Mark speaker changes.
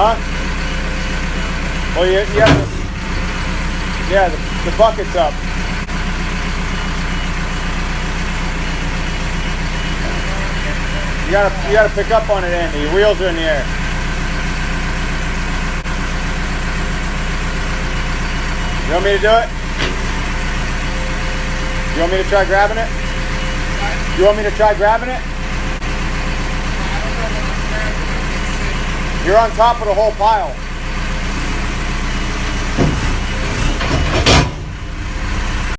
Speaker 1: Huh? Well, you have to, yeah, the bucket's up. You gotta pick up on it, Andy. Your wheels are in the air. You want me to do it? You want me to try grabbing it? You want me to try grabbing it? You're on top of the whole pile.